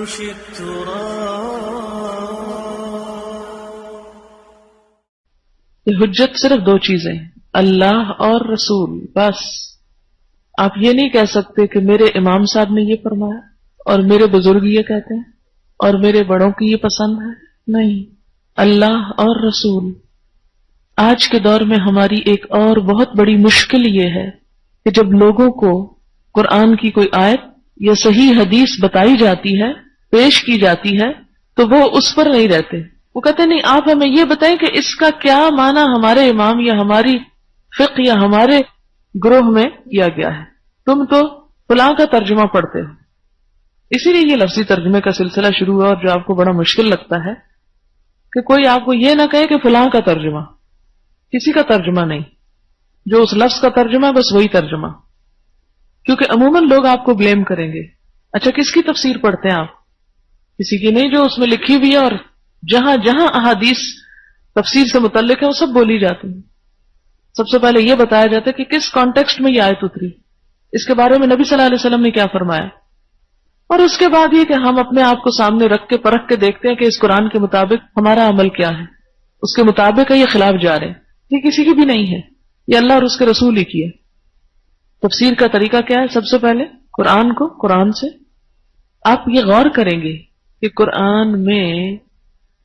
يمشي التراب. حجت صرف دو چیزیں، اللہ اور رسول، بس. آپ یہ نہیں کہہ سکتے کہ میرے امام صاحب نے یہ فرمایا اور میرے بزرگ یہ کہتے ہیں اور میرے بڑوں کی یہ پسند ہے. نہیں، اللہ اور رسول. آج کے دور میں ہماری ایک اور بہت بڑی مشکل یہ ہے کہ جب لوگوں کو قرآن کی کوئی آیت یا صحیح حدیث بتائی جاتی ہے، پیش کی جاتی ہے، تو وہ اس پر نہیں رہتے. وہ کہتے نہیں، آپ ہمیں یہ بتائیں کہ اس کا کیا معنی ہمارے امام یا ہماری فقہ یا ہمارے گروہ میں کیا گیا ہے. تم تو فلاں کا ترجمہ پڑھتے ہو. اسی لیے یہ لفظی ترجمے کا سلسلہ شروع ہوا، اور جو آپ کو بڑا مشکل لگتا ہے کہ کوئی آپ کو یہ نہ کہے کہ فلاں کا ترجمہ، کسی کا ترجمہ نہیں، جو اس لفظ کا ترجمہ بس وہی ترجمہ. کیونکہ عموماً لوگ آپ کو بلیم کریں گے. اچھا، کس کی تفسیر پڑھتے ہیں آپ؟ کسی کی نہیں جو اس میں لکھی ہوئی ہے، اور جہاں جہاں احادیث تفسیر سے متعلق ہے وہ سب بولی جاتی ہیں. سب سے پہلے یہ بتایا جاتا ہے کہ کس کانٹیکسٹ میں یہ آیت اتری، اس کے بارے میں نبی صلی اللہ علیہ وسلم نے کیا فرمایا، اور اس کے بعد یہ کہ ہم اپنے آپ کو سامنے رکھ کے پرکھ کے دیکھتے ہیں کہ اس قرآن کے مطابق ہمارا عمل کیا ہے، اس کے مطابق ہے یا خلاف جا رہے ہیں. یہ کسی کی بھی نہیں ہے، یہ اللہ اور اس کے رسول ہی کی ہے. تفسیر کا طریقہ کیا ہے؟ سب سے پہلے قرآن کو قرآن سے. آپ یہ غور کریں گے کہ قرآن میں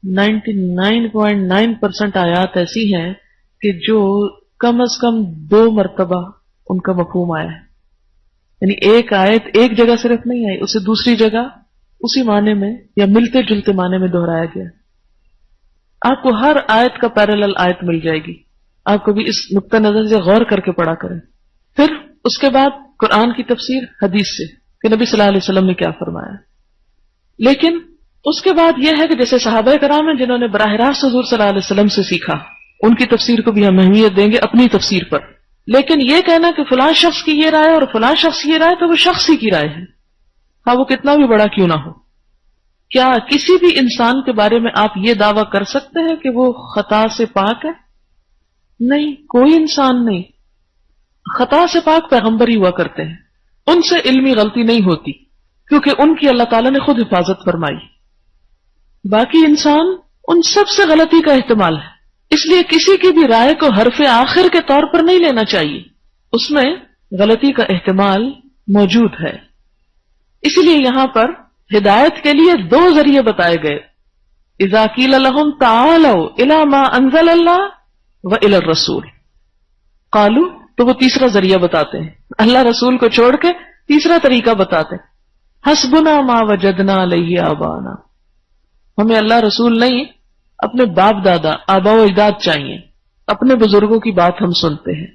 99.9% آیات ایسی ہیں کہ جو کم از کم 2 مرتبہ ان کا مفہوم آیا ہے. یعنی ایک آیت ایک جگہ صرف نہیں آئی، اسے دوسری جگہ اسی معنی میں یا ملتے جلتے معنی میں دہرایا گیا. آپ کو ہر آیت کا پیرالل آیت مل جائے گی. آپ کو بھی اس نقطہ نظر سے غور کر کے پڑھا کریں. پھر اس کے بعد قرآن کی تفسیر حدیث سے کہ نبی صلی اللہ علیہ وسلم نے کیا فرمایا. لیکن اس کے بعد یہ ہے کہ جیسے صحابہ کرام ہیں جنہوں نے براہ راست حضور صلی اللہ علیہ وسلم سے سیکھا، ان کی تفسیر کو بھی ہم اہمیت دیں گے اپنی تفسیر پر. لیکن یہ کہنا کہ فلاں شخص کی یہ رائے اور فلاں شخص کی یہ رائے، تو وہ شخص ہی کی رائے ہے، ہاں وہ کتنا بھی بڑا کیوں نہ ہو. کیا کسی بھی انسان کے بارے میں آپ یہ دعویٰ کر سکتے ہیں کہ وہ خطا سے پاک ہے؟ نہیں، کوئی انسان نہیں. خطا سے پاک پیغمبر ہی ہوا کرتے ہیں، ان سے علمی غلطی نہیں ہوتی کیونکہ ان کی اللہ تعالیٰ نے خود حفاظت فرمائی. باقی انسان ان سب سے غلطی کا احتمال ہے. اس لیے کسی کی بھی رائے کو حرف آخر کے طور پر نہیں لینا چاہیے، اس میں غلطی کا احتمال موجود ہے. اسی لیے یہاں پر ہدایت کے لیے 2 ذریعے بتائے گئے. اذا قیل لهم تعالوا الى ما انزل الله والى الرسول قالوا، تو وہ تیسرا ذریعہ بتاتے ہیں، اللہ رسول کو چھوڑ کے تیسرا طریقہ بتاتے ہیں. حسبنا ما وجدنا علیہ آبانا، ہمیں اللہ رسول نہیں، اپنے باپ دادا آبا و اجداد چاہیے، اپنے بزرگوں کی بات ہم سنتے ہیں.